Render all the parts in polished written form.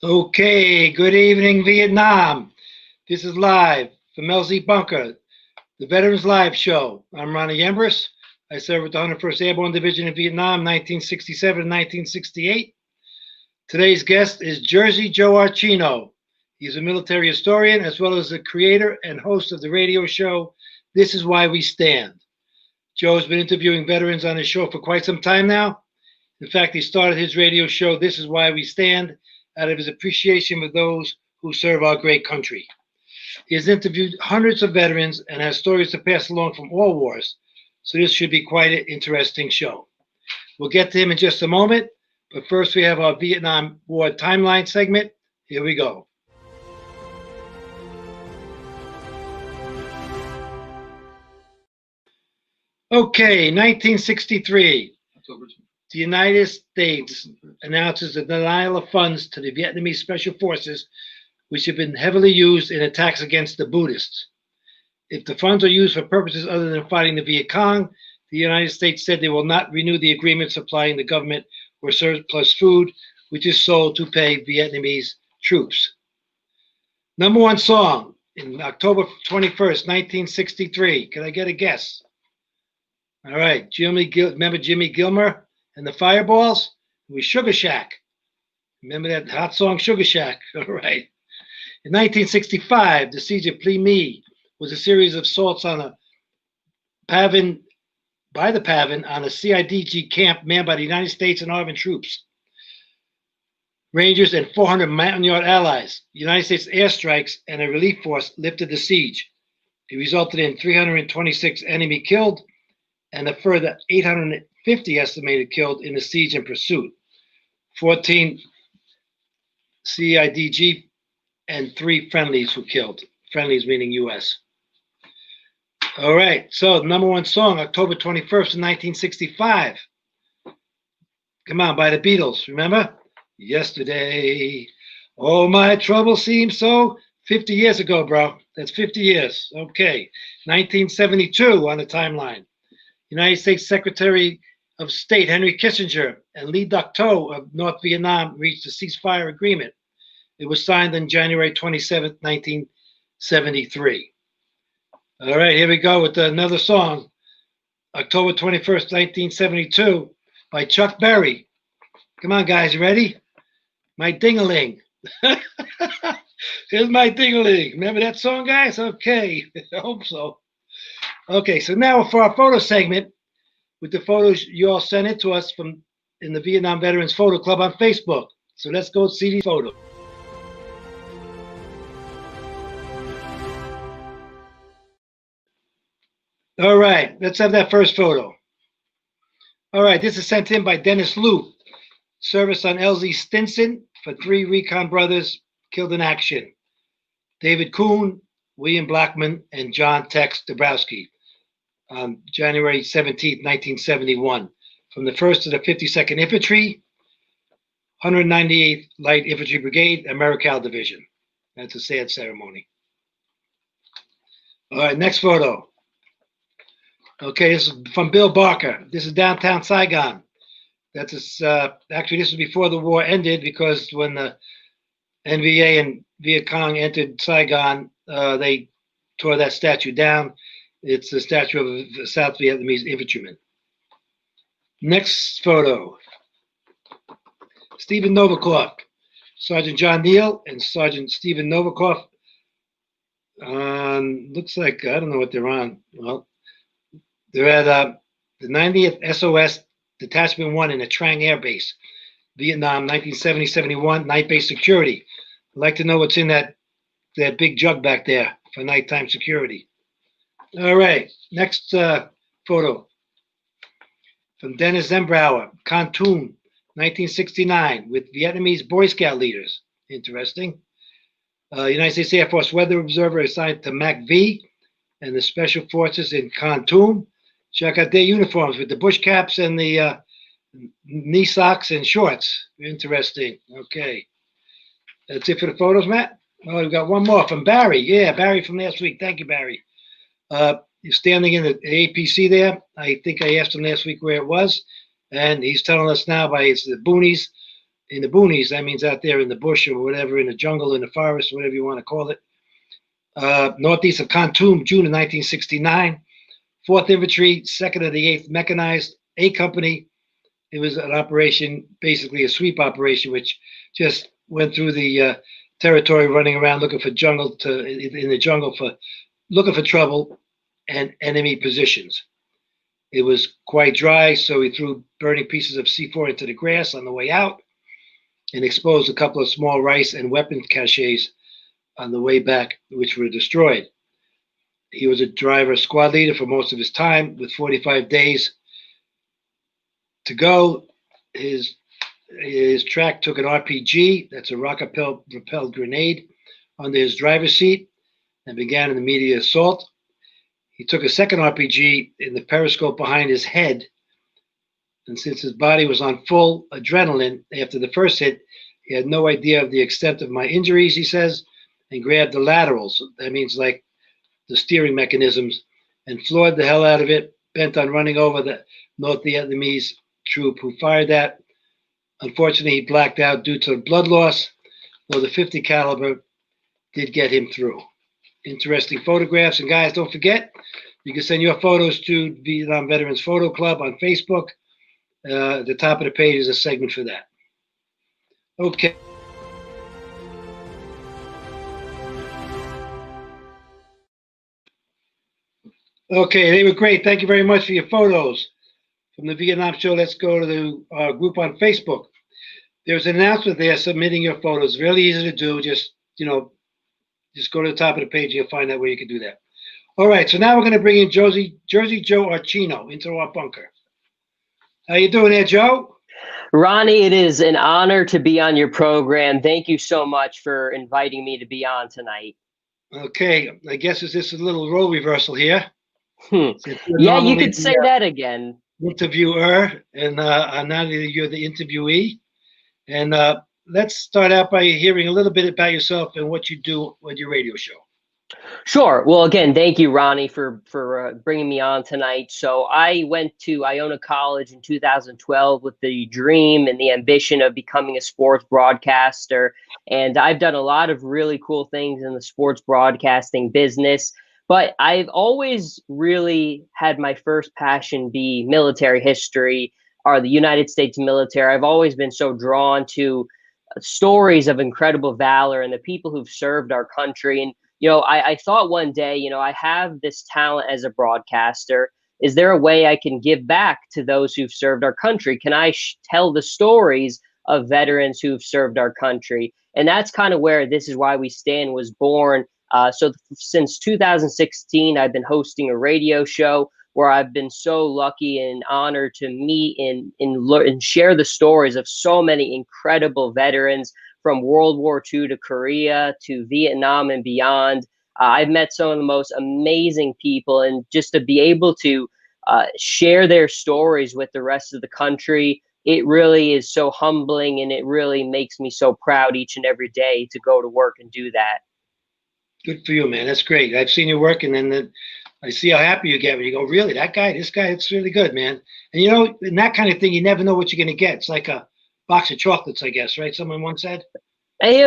Okay, good evening, Vietnam. This is live from LZ Bunker, the Veterans Live Show. I'm Ronnie Embers. I served with the 101st Airborne Division in Vietnam, 1967 and 1968. Today's guest is Jersey Joe Archino. He's a military historian as well as the creator and host of the radio show, This Is Why We Stand. Joe's been interviewing veterans on his show for quite some time now. In fact, he started his radio show, This Is Why We Stand, out of his appreciation for those who serve our great country. He has interviewed hundreds of veterans and has stories to pass along from all wars, so this should be quite an interesting show. We'll get to him in just a moment, but first we have our Vietnam War timeline segment. Here we go. Okay, 1963. The United States announces the denial of funds to the Vietnamese Special Forces, which have been heavily used in attacks against the Buddhists. If the funds are used for purposes other than fighting the Viet Cong, the United States said they will not renew the agreement supplying the government with surplus food, which is sold to pay Vietnamese troops. Number one song in October 21st, 1963. Can I get a guess? All right, remember Jimmy Gilmer and the Fireballs? It was Sugar Shack. Remember that hot song, Sugar Shack? All right. In 1965, the siege of Plymouth was a series of assaults on a Pavan on a CIDG camp manned by the United States and Army troops, Rangers, and 400 Mountain Yard allies. The United States airstrikes and a relief force lifted the siege. It resulted in 326 enemy killed and a further 850 estimated killed in the siege and pursuit. 14 CIDG and 3 friendlies were killed. Friendlies meaning U.S. All right, so number one song, October 21st of 1965. Come on, by the Beatles, remember? Yesterday, all my troubles seem so. 50 years ago, bro. That's 50 years. Okay, 1972 on the timeline. United States Secretary of State Henry Kissinger and Lee Duc-Tho of North Vietnam reached a ceasefire agreement. It was signed on January 27, 1973. All right, here we go with another song, October 21st, 1972, by Chuck Berry. Come on, guys, you ready? My Ding-a-Ling. Here's My Ding-a-Ling. Remember that song, guys? Okay, I hope so. Okay, so now for our photo segment, with the photos you all sent it to us from in the Vietnam Veterans Photo Club on Facebook. So let's go see these photos. All right, let's have that first photo. All right, this is sent in by Dennis Liu, service on LZ Stinson for 3 recon brothers killed in action. David Kuhn, William Blackman, and John Tex Dabrowski on January 17, 1971. From the 1st to the 52nd Infantry, 198th Light Infantry Brigade, Americal Division. That's a sad ceremony. All right, next photo. Okay, this is from Bill Barker. This is downtown Saigon. That's actually, this was before the war ended, because when the NVA and Viet Cong entered Saigon, they tore that statue down. It's the statue of the South Vietnamese infantryman. Next photo. Stephen Novikov, Sergeant John Neal and Sergeant Stephen Novikov. Looks like, I don't know what they're on. Well, they're at the 90th SOS Detachment 1 in the Trang Air Base, Vietnam, 1970-71, night base security. I'd like to know what's in that big jug back there for nighttime security. All right, next photo from Dennis Zembrower, Kontum, 1969, with Vietnamese Boy Scout leaders. Interesting. United States Air Force Weather Observer assigned to MAC-V and the Special Forces in Kontum. Check out their uniforms with the bush caps and the knee socks and shorts. Interesting. Okay. That's it for the photos, Matt? Oh, we've got one more from Barry. Yeah, Barry from last week. Thank you, Barry. He's standing in the APC there. I think I asked him last week where it was, and he's telling us now by it's the boonies in the boonies. That means out there in the bush or whatever, in the jungle, in the forest, whatever you want to call it. Northeast of Khartoum, June of 1969. 4th Infantry, 2nd of the 8th Mechanized, A Company. It was an operation, basically a sweep operation, which just went through the territory, running around looking for in the jungle for looking for trouble and enemy positions. It was quite dry, so he threw burning pieces of C4 into the grass on the way out and exposed a couple of small rice and weapon caches on the way back, which were destroyed. He was a driver squad leader for most of his time. With 45 days to go, his track took an RPG, that's a rocket-propelled grenade, under his driver's seat and began an immediate assault. He took a second RPG in the periscope behind his head, and since his body was on full adrenaline after the first hit, he had no idea of the extent of my injuries, he says, and grabbed the laterals. That means like the steering mechanisms, and floored the hell out of it, bent on running over the North Vietnamese troop who fired at. Unfortunately, he blacked out due to blood loss, though the 50 caliber did get him through. Interesting photographs. And guys, don't forget, you can send your photos to Vietnam Veterans Photo Club on Facebook. The top of the page is a segment for that. Okay. Okay, they were great. Thank you very much for your photos from the Vietnam show. Let's go to the group on Facebook. There's an announcement there submitting your photos. Really easy to do. Just go to the top of the page. You'll find out where you can do that. All right, so now we're going to bring in Jersey Joe Archino into our bunker. How you doing there, Joe? Ronnie, it is an honor to be on your program. Thank you so much for inviting me to be on tonight. Okay, I guess it's just a little role reversal here. Yeah, you could say that again. Interviewer, and now you're the interviewee. And let's start out by hearing a little bit about yourself and what you do with your radio show. Sure. Well, again, thank you, Ronnie, for bringing me on tonight. So I went to Iona College in 2012 with the dream and the ambition of becoming a sports broadcaster. And I've done a lot of really cool things in the sports broadcasting business. But I've always really had my first passion be military history or the United States military. I've always been so drawn to stories of incredible valor and the people who've served our country. And I thought one day, I have this talent as a broadcaster. Is there a way I can give back to those who've served our country? Can I tell the stories of veterans who've served our country? And that's kind of where This Is Why We Stand was born. So since 2016, I've been hosting a radio show where I've been so lucky and honored to meet and share the stories of so many incredible veterans from World War II to Korea to Vietnam and beyond. I've met some of the most amazing people, and just to be able to share their stories with the rest of the country, it really is so humbling, and it really makes me so proud each and every day to go to work and do that. Good for you, man. That's great. I've seen you work, and then I see how happy you get when you go, really, this guy, it's really good, man. And in that kind of thing, you never know what you're going to get. It's like a box of chocolates, I guess, right? Someone once said. Hey,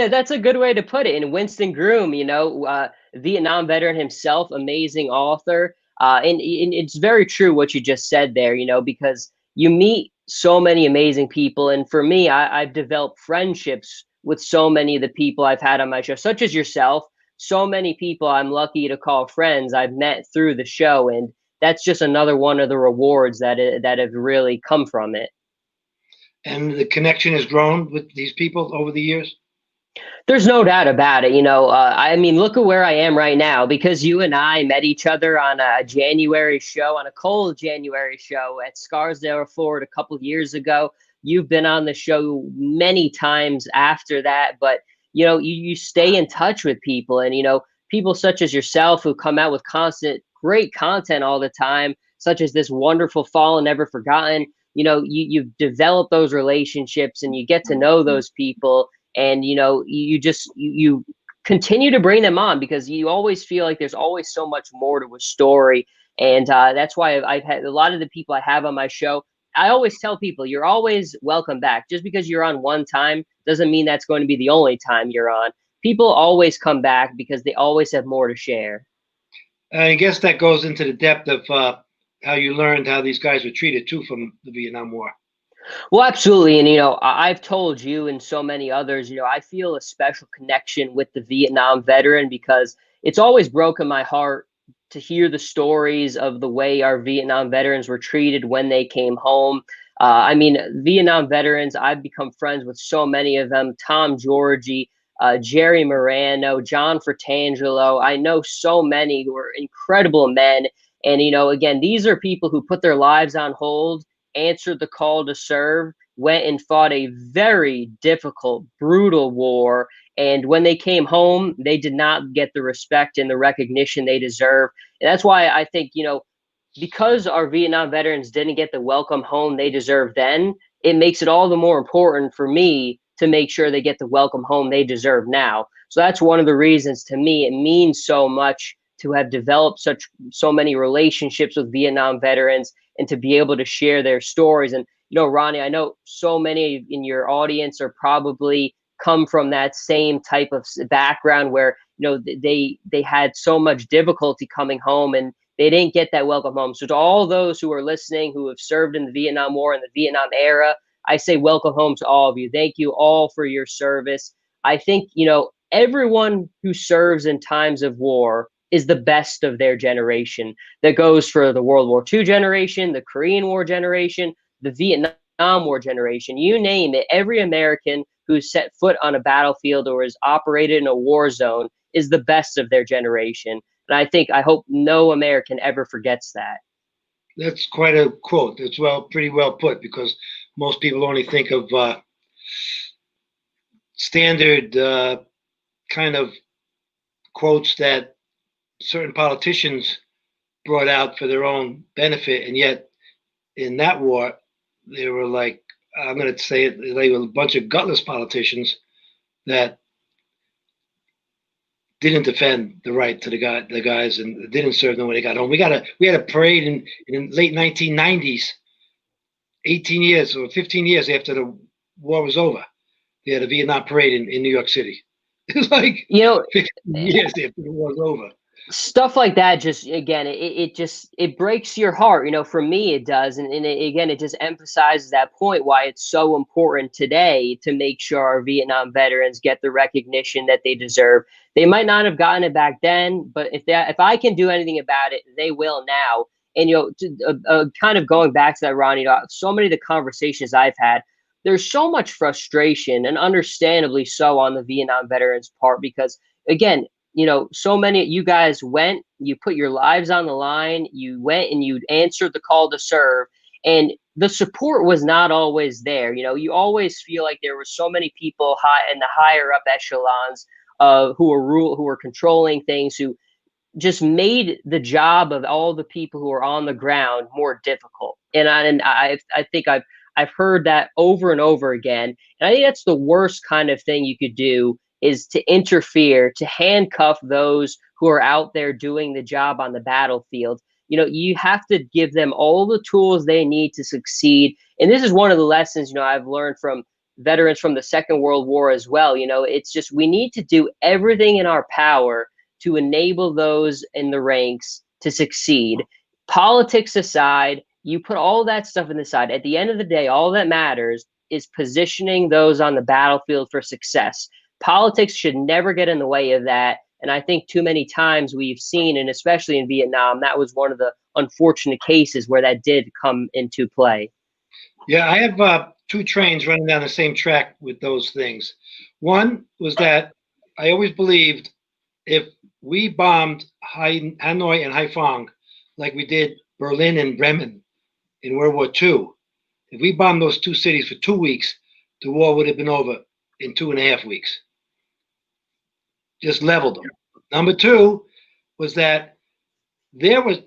that's a good way to put it. And Winston Groom, Vietnam veteran himself, amazing author. And it's very true what you just said there, because you meet so many amazing people. And for me, I've developed friendships with so many of the people I've had on my show, such as yourself. So many people I'm lucky to call friends I've met through the show. And that's just another one of the rewards that have really come from it. And the connection has grown with these people over the years? There's no doubt about it. I mean, look at where I am right now, because you and I met each other on a cold January show at Scarsdale, Florida, a couple of years ago. You've been on the show many times after that, but you stay in touch with people, and people such as yourself who come out with constant great content all the time, such as this wonderful Fallen Never Forgotten. You've developed those relationships, and you get to know those people, and you continue to bring them on, because you always feel like there's always so much more to a story. And that's why I've had a lot of the people I have on my show. I always tell people you're always welcome back. Just because you're on one time doesn't mean that's going to be the only time you're on. People always come back because they always have more to share. I guess that goes into the depth of how you learned how these guys were treated too from the Vietnam War. Well, absolutely. And, I've told you and so many others, I feel a special connection with the Vietnam veteran because it's always broken my heart to hear the stories of the way our Vietnam veterans were treated when they came home. I mean, Vietnam veterans, I've become friends with so many of them. Tom Georgie, Jerry Morano, John Fratangelo. I know so many who are incredible men. And, again, these are people who put their lives on hold, answered the call to serve, went and fought a very difficult, brutal war. And when they came home, they did not get the respect and the recognition they deserve. And that's why I think, because our Vietnam veterans didn't get the welcome home they deserved then, it makes it all the more important for me to make sure they get the welcome home they deserve now. So that's one of the reasons, to me, it means so much to have developed so many relationships with Vietnam veterans and to be able to share their stories. And, Ronnie, I know so many in your audience are probably come from that same type of background where, they had so much difficulty coming home and they didn't get that welcome home. So to all those who are listening, who have served in the Vietnam War and the Vietnam era, I say welcome home to all of you. Thank you all for your service. I think, everyone who serves in times of war is the best of their generation. That goes for the World War II generation, the Korean War generation, the Vietnam War generation, you name it. Every American who's set foot on a battlefield or has operated in a war zone is the best of their generation. And I hope no American ever forgets that. That's quite a quote. It's pretty well put, because most people only think of standard kind of quotes that certain politicians brought out for their own benefit, and yet in that war, they were like, I'm going to say it, they were a bunch of gutless politicians that didn't defend the right to the guys, and didn't serve them when they got home. We had a parade in late 1990s, 18 years or 15 years after the war was over. They had a Vietnam parade in New York City. It was like 15 years after the war was over. Stuff like that, just again, it breaks your heart. For me it does, and again, it just emphasizes that point, why it's so important today to make sure our Vietnam veterans get the recognition that they deserve. They might not have gotten it back then, but if I can do anything about it, they will now. And kind of going back to that, Ronnie, so many of the conversations I've had, there's so much frustration, and understandably so, on the Vietnam veterans' part, because again, so many of you guys went, you put your lives on the line, you went and you answered the call to serve, and the support was not always there. You always feel like there were so many people high in the higher up echelons who were controlling things, who just made the job of all the people who are on the ground more difficult. And I think I've heard that over and over again. And I think that's the worst kind of thing you could do, is to interfere, to handcuff those who are out there doing the job on the battlefield. You have to give them all the tools they need to succeed. And this is one of the lessons, I've learned from veterans from the Second World War as well. It's just, we need to do everything in our power to enable those in the ranks to succeed. Politics aside, you put all that stuff in the side. At the end of the day, all that matters is positioning those on the battlefield for success. Politics should never get in the way of that. And I think too many times we've seen, and especially in Vietnam, that was one of the unfortunate cases where that did come into play. Yeah, I have two trains running down the same track with those things. One was that I always believed if we bombed Hanoi and Haiphong like we did Berlin and Bremen in World War II, if we bombed those two cities for 2 weeks, the war would have been over in 2.5 weeks. Just leveled them. Number two was that there was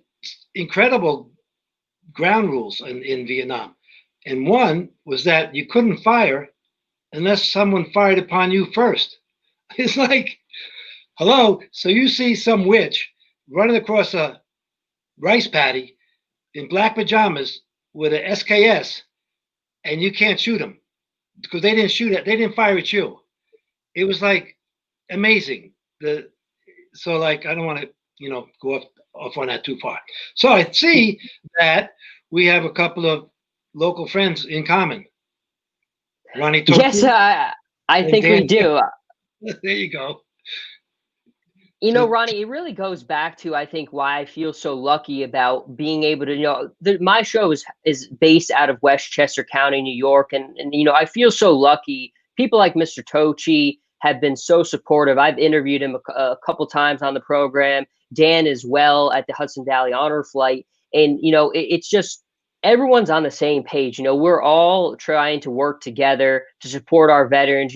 incredible ground rules in Vietnam. And one was that you couldn't fire unless someone fired upon you first. It's like, hello, so you see some witch running across a rice paddy in black pajamas with a SKS, and you can't shoot them because they didn't shoot it. They didn't fire at you. It was like amazing. So like I don't want to go off on that too far. So I see that we have a couple of local friends in common. Ronnie Toki. Yes, I think we do. There you go. Ronnie, it really goes back to, I think, why I feel so lucky about being able to, my show is based out of Westchester County, New York. And I feel so lucky. People like Mr. Tochi have been so supportive. I've interviewed him a couple times on the program, Dan as well at the Hudson Valley Honor Flight. And, it's just everyone's on the same page. We're all trying to work together to support our veterans.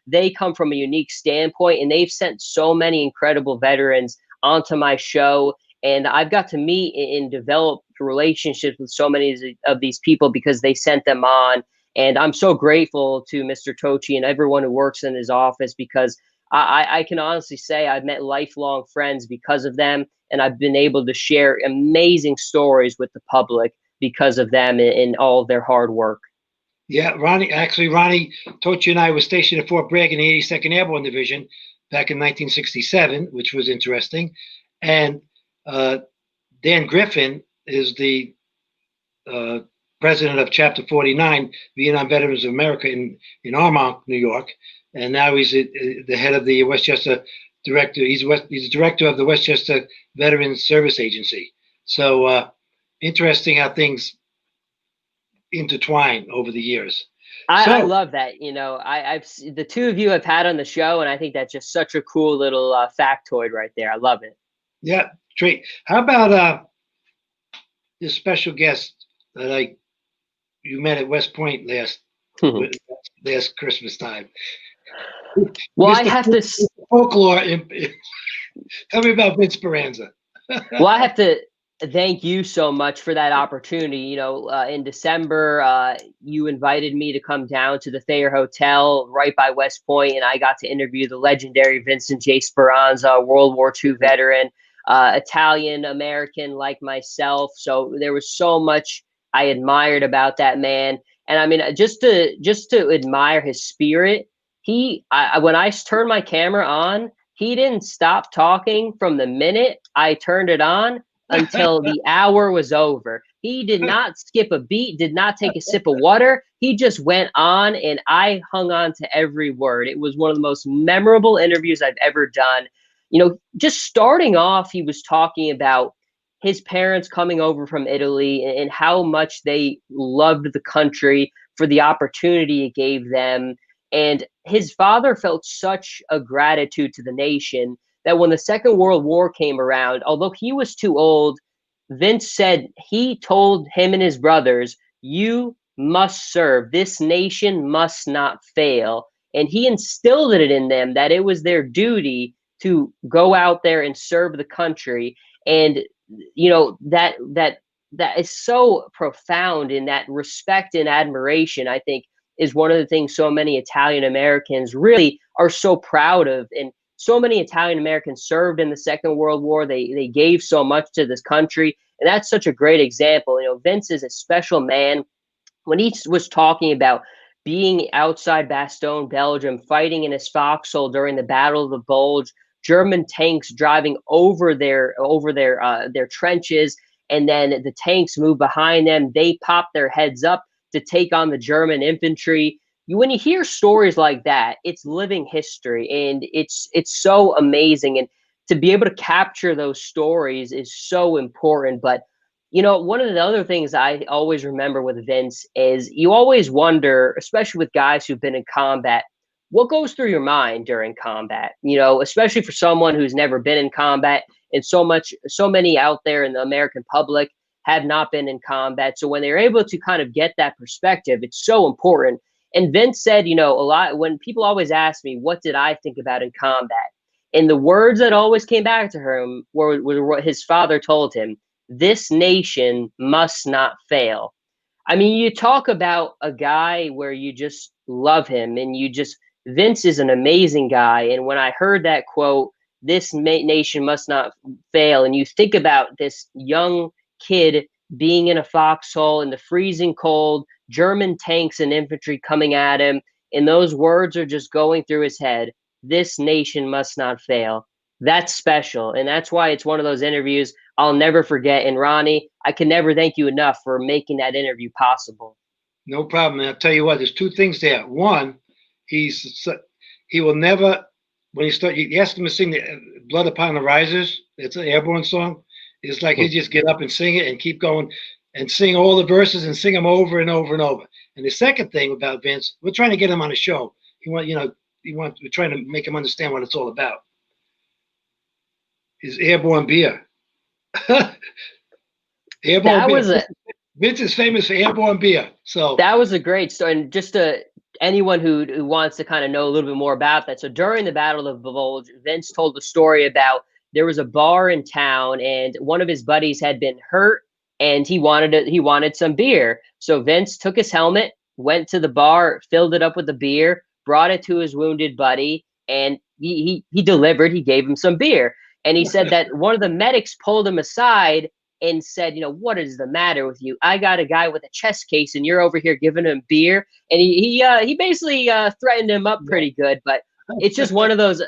They come from a unique standpoint, and they've sent so many incredible veterans onto my show. And I've got to meet and develop relationships with so many of these people because they sent them on. And I'm so grateful to Mr. Tochi and everyone who works in his office because I can honestly say I've met lifelong friends because of them. And I've been able to share amazing stories with the public because of them and all of their hard work. Yeah, Ronnie Tochi and I were stationed at Fort Bragg in the 82nd Airborne Division back in 1967, which was interesting. And Dan Griffin is the president of Chapter 49, Vietnam Veterans of America in Armonk, New York. And now he's the head of the Westchester director. He's the director of the Westchester Veterans Service Agency. So interesting how things intertwine over the years. I love that. I've the two of you have had on the show, and I think that's just such a cool little factoid right there. I love it. Yeah, great. How about this special guest that you met at West Point last Christmas time? Well, I have to folklore. Tell me about Vince Speranza. Well, I have to thank you so much for that opportunity. In December, you invited me to come down to the Thayer Hotel right by West Point, and I got to interview the legendary Vincent J. Speranza, World War II veteran, Italian American like myself. So there was so much I admired about that man, and I mean, just to admire his spirit. When I turned my camera on, he didn't stop talking from the minute I turned it on until the hour was over. He did not skip a beat, did not take a sip of water. He just went on, and I hung on to every word. It was one of the most memorable interviews I've ever done. Just starting off, he was talking about his parents coming over from Italy and how much they loved the country for the opportunity it gave them. And his father felt such a gratitude to the nation that when the Second World War came around, although he was too old, Vince said he told him and his brothers, "You must serve. This nation must not fail." And he instilled it in them that it was their duty to go out there and serve the country. And that is so profound, in that respect and admiration, I think, is one of the things so many Italian Americans really are so proud of. And so many Italian Americans served in the Second World War. They gave so much to this country. And that's such a great example. Vince is a special man. When he was talking about being outside Bastogne, Belgium, fighting in his foxhole during the Battle of the Bulge, German tanks driving over their trenches, and then the tanks move behind them. They pop their heads up to take on the German infantry. When you hear stories like that, it's living history, and it's so amazing. And to be able to capture those stories is so important. But one of the other things I always remember with Vince is you always wonder, especially with guys who've been in combat, what goes through your mind during combat, especially for someone who's never been in combat, and so many out there in the American public have not been in combat. So when they're able to kind of get that perspective, it's so important. And Vince said, a lot, when people always ask me, what did I think about in combat? And the words that always came back to him were what his father told him: this nation must not fail. I mean, you talk about a guy where you just love him, and Vince is an amazing guy. And when I heard that quote, this nation must not fail, and you think about this young kid being in a foxhole in the freezing cold, German tanks and infantry coming at him, and those words are just going through his head. This nation must not fail. That's special, and that's why it's one of those interviews I'll never forget. And Ronnie, I can never thank you enough for making that interview possible. No problem. And I'll tell you what, there's two things there. One, he will never, when you ask him to sing the Blood Upon the Risers, it's an airborne song. It's like he just get up and sing it and keep going and sing all the verses and sing them over and over and over. And the second thing about Vince, we're trying to get him on a show. We're trying to make him understand what it's all about. His airborne beer. Airborne beer. Vince is famous for airborne beer. So that was a great story. And just anyone who wants to kind of know a little bit more about that. So during the Battle of the Bulge, Vince told the story about there was a bar in town and one of his buddies had been hurt and he wanted some beer. So Vince took his helmet, went to the bar, filled it up with the beer, brought it to his wounded buddy, and he delivered. He gave him some beer. And he said that one of the medics pulled him aside and said, what is the matter with you? I got a guy with a chest case and you're over here giving him beer. And he basically threatened him up pretty good. But it's just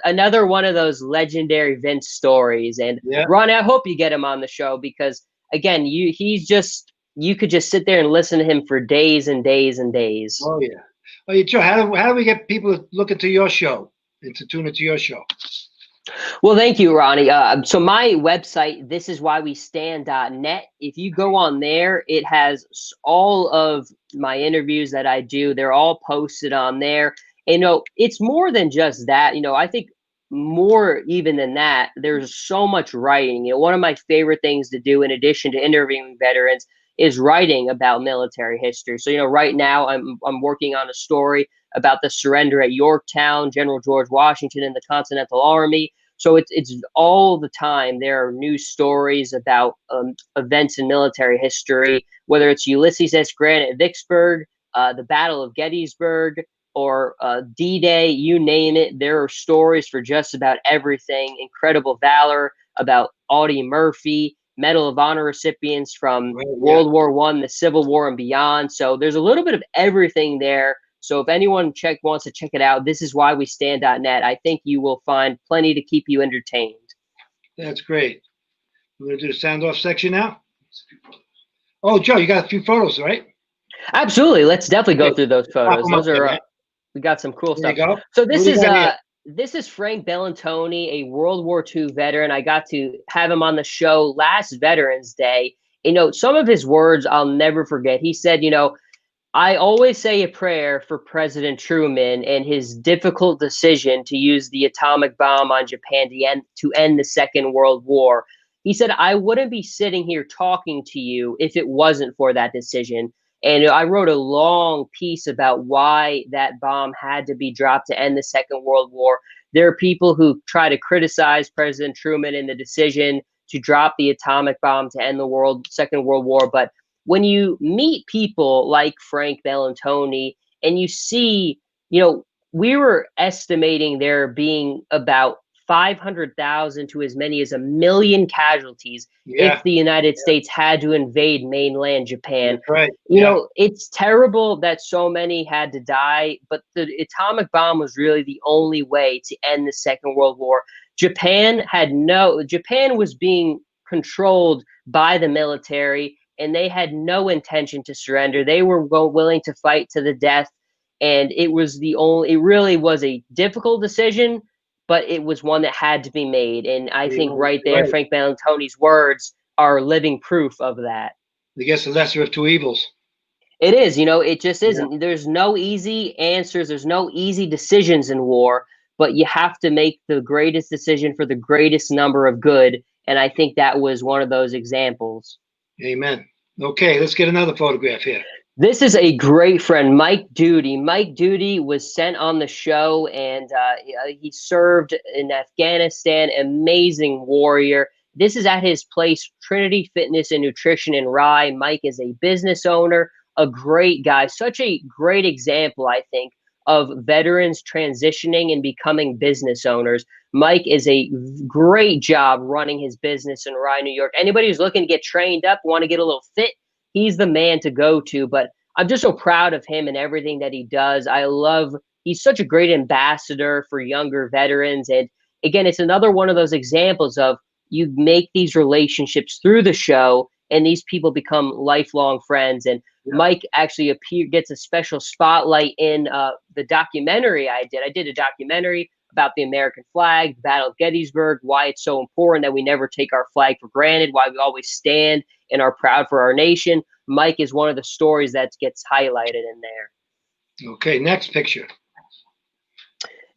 another one of those legendary Vince stories. And Ron, I hope you get him on the show because again, you could just sit there and listen to him for days and days and days. Oh yeah. Oh, Joe, how do we get people to look into your show and to tune into your show? Well, thank you, Ronnie. So my website, thisiswhywestand.net. If you go on there, it has all of my interviews that I do. They're all posted on there. And, it's more than just that. I think more even than that, there's so much writing. One of my favorite things to do in addition to interviewing veterans is writing about military history. So, right now I'm working on a story about the surrender at Yorktown, General George Washington and the Continental Army. So it's all the time. There are news stories about events in military history, whether it's Ulysses S. Grant at Vicksburg, the Battle of Gettysburg, or D-Day, you name it. There are stories for just about everything. Incredible valor about Audie Murphy, Medal of Honor recipients from World War I, the Civil War, and beyond. So there's a little bit of everything there. So if anyone wants to check it out, thisiswhywestand.net. I think you will find plenty to keep you entertained. That's great. We're going to do the sound off section now. Oh, Joe, you got a few photos, right? Absolutely. Let's definitely go through those photos. Those are we got some cool stuff. There you go. So this is Frank Bellantoni, a World War II veteran. I got to have him on the show last Veterans Day. Some of his words I'll never forget. He said, I always say a prayer for President Truman and his difficult decision to use the atomic bomb on Japan to end the Second World War. He said, I wouldn't be sitting here talking to you if it wasn't for that decision. And I wrote a long piece about why that bomb had to be dropped to end the Second World War. There are people who try to criticize President Truman in the decision to drop the atomic bomb to end the Second World War. But when you meet people like Frank Bellantoni and you see, we were estimating there being about 500,000 to as many as 1 million casualties if the United States had to invade mainland Japan. Right. It's terrible that so many had to die, but the atomic bomb was really the only way to end the Second World War. Japan was being controlled by the military, and they had no intention to surrender. They were willing to fight to the death, and it really was a difficult decision, but it was one that had to be made. And I think right there, Frank Bellantoni's words are living proof of that. I guess the lesser of two evils. It is, it just isn't. Yeah. There's no easy answers. There's no easy decisions in war, but you have to make the greatest decision for the greatest number of good. And I think that was one of those examples. Amen. Okay, let's get another photograph here. This is a great friend, Mike Duty. Mike Duty was sent on the show, and he served in Afghanistan. Amazing warrior. This is at his place, Trinity Fitness and Nutrition in Rye. Mike is a business owner, a great guy. Such a great example, I think, of veterans transitioning and becoming business owners. Mike is a great job running his business in Rye, New York. Anybody who's looking to get trained up, want to get a little fit, he's the man to go to. But I'm just so proud of him and everything that he does. He's such a great ambassador for younger veterans. And again, it's another one of those examples of you make these relationships through the show and these people become lifelong friends. And Mike actually gets a special spotlight in the documentary I did. I did a documentary about the American flag, the Battle of Gettysburg, why it's so important that we never take our flag for granted, why we always stand and are proud for our nation. Mike is one of the stories that gets highlighted in there. Okay, next picture.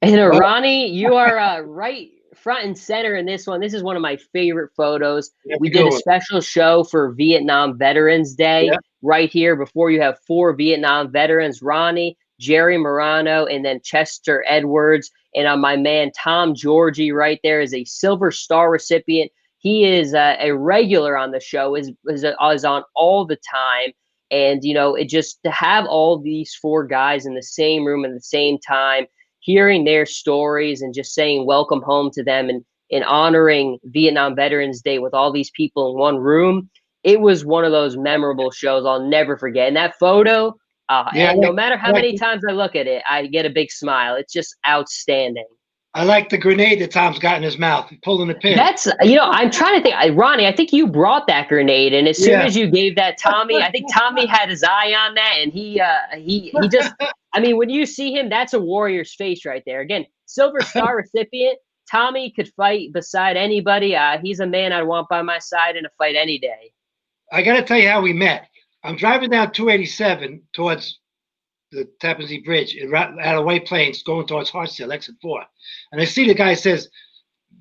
And Ronnie, you are right front and center in this one. This is one of my favorite photos. We did a special show for Vietnam Veterans Day right here. Before you have 4 Vietnam veterans, Ronnie, Jerry Morano, and then Chester Edwards. And my man Tom Georgie right there is a Silver Star recipient. He is a regular on the show, is on all the time. And, you know, it just to have all these 4 guys in the same room at the same time, hearing their stories and just saying welcome home to them and honoring Vietnam Veterans Day with all these people in one room. It was one of those memorable shows I'll never forget. And that photo, and no matter how many times I look at it, I get a big smile. It's just outstanding. I like the grenade that Tom's got in his mouth. He's pulling the pin. That's, I'm trying to think. Ronnie, I think you brought that grenade, and as soon as you gave that Tommy, I think Tommy had his eye on that, and he just, I mean, when you see him, that's a warrior's face right there. Again, Silver Star recipient. Tommy could fight beside anybody. He's a man I'd want by my side in a fight any day. I got to tell you how we met. I'm driving down 287 towards the Tappan Zee Bridge out of White Plains going towards Hartsdale, exit 4. And I see the guy says,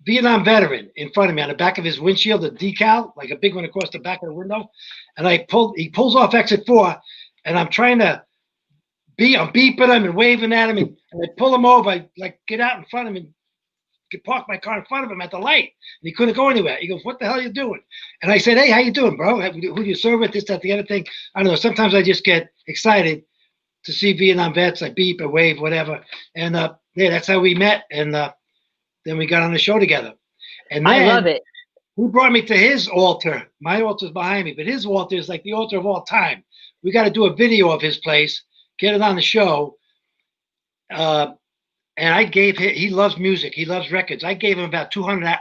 Vietnam veteran in front of me on the back of his windshield, a decal, like a big one across the back of the window. And he pulls off exit 4, and I'm trying to I'm beeping him and waving at him, and I pull him over. I like get out in front of him and park my car in front of him at the light, and he couldn't go anywhere. He goes, "What the hell are you doing?" And I said, "Hey, how you doing, bro? Who do you serve with? This, that, the other thing." I don't know. Sometimes I just get excited to see Vietnam vets. I beep, I wave, whatever. And that's how we met. And then we got on the show together. And then I love it. He brought me to his altar. My altar's behind me, but his altar is like the altar of all time. We got to do a video of his place, get it on the show. And I gave him, he loves music. He loves records. I gave him about 200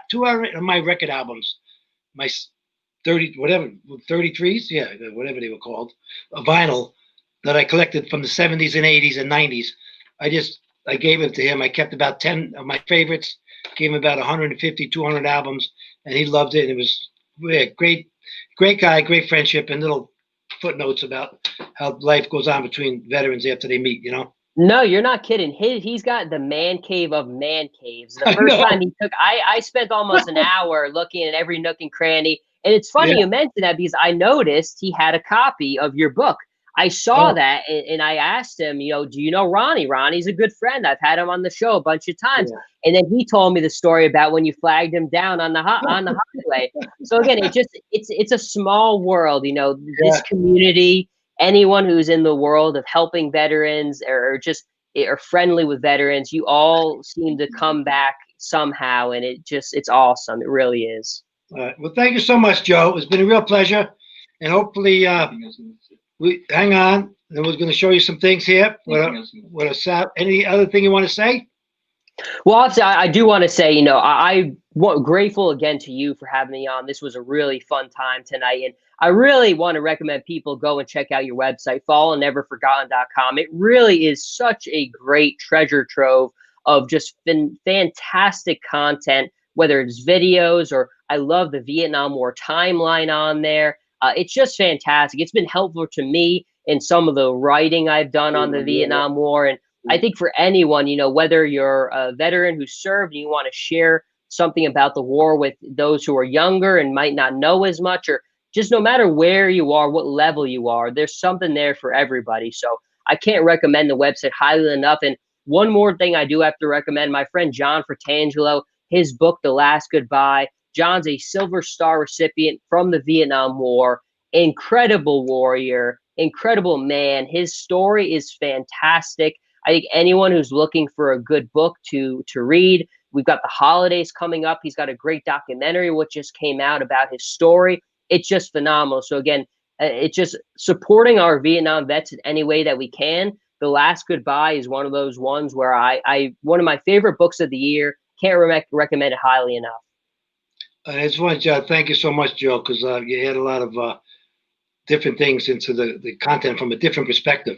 of my record albums, my 33s, yeah, whatever they were called, a vinyl that I collected from the 70s and 80s and 90s. I gave it to him. I kept about 10 of my favorites, gave him about 150, 200 albums, and he loved it. And it was great guy, great friendship, and little footnotes about how life goes on between veterans after they meet, you know? No, you're not kidding. He's got the man cave of man caves. The first time he took, I spent almost an hour looking at every nook and cranny. And it's funny you mentioned that because I noticed he had a copy of your book. I saw that and I asked him, do you know Ronnie? Ronnie's a good friend. I've had him on the show a bunch of times. Yeah. And then he told me the story about when you flagged him down on the highway. So again, it's a small world, this community. Anyone who's in the world of helping veterans or just are friendly with veterans, you all seem to come back somehow, and it's awesome. It really is. All right. Well, thank you so much, Joe. It's been a real pleasure, and hopefully, we hang on. And we're going to show you some things here. Any other thing you want to say? Well, I do want to say, I'm grateful again to you for having me on. This was a really fun time tonight, and I really want to recommend people go and check out your website, fallenneverforgotten.com. It really is such a great treasure trove of just fantastic content, whether it's videos or I love the Vietnam War timeline on there. It's just fantastic. It's been helpful to me in some of the writing I've done on the Vietnam War. And I think for anyone, whether you're a veteran who served and you want to share something about the war with those who are younger and might not know as much, or just no matter where you are, what level you are, there's something there for everybody. So I can't recommend the website highly enough. And one more thing I do have to recommend, my friend John Fratangelo, his book, The Last Goodbye. John's a Silver Star recipient from the Vietnam War, incredible warrior, incredible man. His story is fantastic. I think anyone who's looking for a good book to read we've got the holidays coming up. He's got a great documentary which just came out about his story. It's just phenomenal. So again, it's just supporting our Vietnam vets in any way that we can. The Last Goodbye is one of those ones where I one of my favorite books of the year. Can't recommend it highly enough. I just want to thank you so much, Joe, because you had a lot of different things into the content from a different perspective,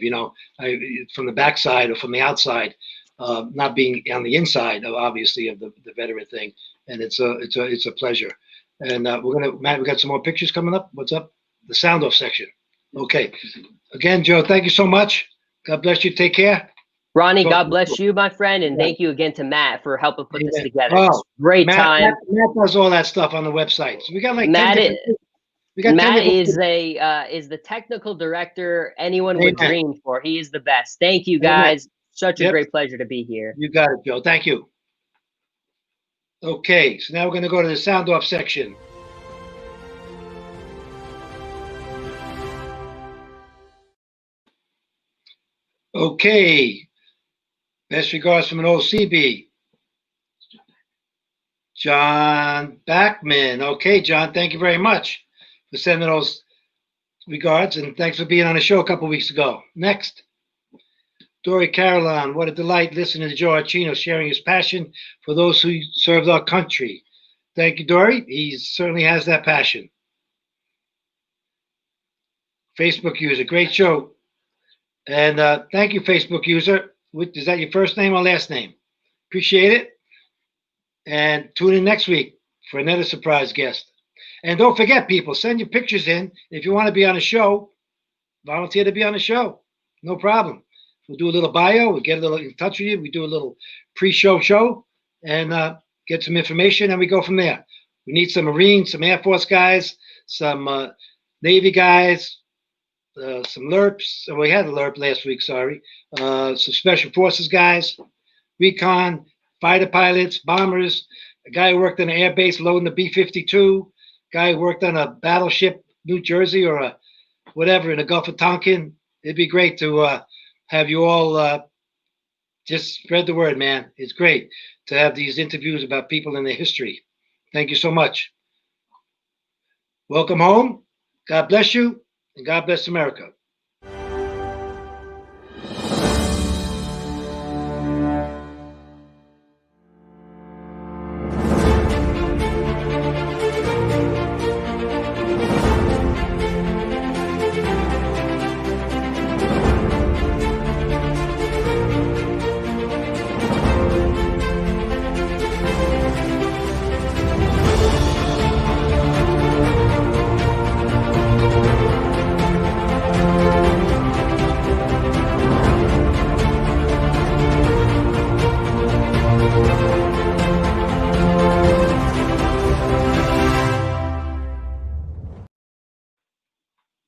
from the backside or from the outside, not being on the inside, obviously, of the veteran thing. And it's a pleasure. And Matt, we got some more pictures coming up. What's up? The sound off section. Okay. Again, Joe, thank you so much. God bless you. Take care. Ronnie, God bless you, my friend, and thank you again to Matt for helping put this together. Oh, great time. Matt does all that stuff on the website. So we got like Matt 10 Matt is the technical director anyone would dream for. He is the best. Thank you, guys. Such a great pleasure to be here. You got it, Joe. Thank you. Okay, so now we're going to go to the sound off section. Okay. Best regards from an old CB. John Backman. Okay, John, thank you very much for sending those regards, and thanks for being on the show a couple weeks ago. Next. Dory Caroline, what a delight listening to Joe Archino sharing his passion for those who served our country. Thank you, Dory. He certainly has that passion. Facebook user, great show. And thank you, Facebook user. Is that your first name or last name? Appreciate it. And tune in next week for another surprise guest. And don't forget, people, send your pictures in. If you want to be on a show, volunteer to be on the show. No problem. We'll do a little bio. We'll get a little in touch with you. We do a little pre-show show and get some information, and we go from there. We need some Marines, some Air Force guys, some Navy guys, some LERPs. We had a LERP last week, sorry. Some Special Forces guys, recon, fighter pilots, bombers, a guy who worked on an air base loading the B-52, guy who worked on a battleship, New Jersey, or a whatever in the Gulf of Tonkin. It'd be great to have you all just spread the word, man. It's great to have these interviews about people in their history. Thank you so much. Welcome home. God bless you, and God bless America.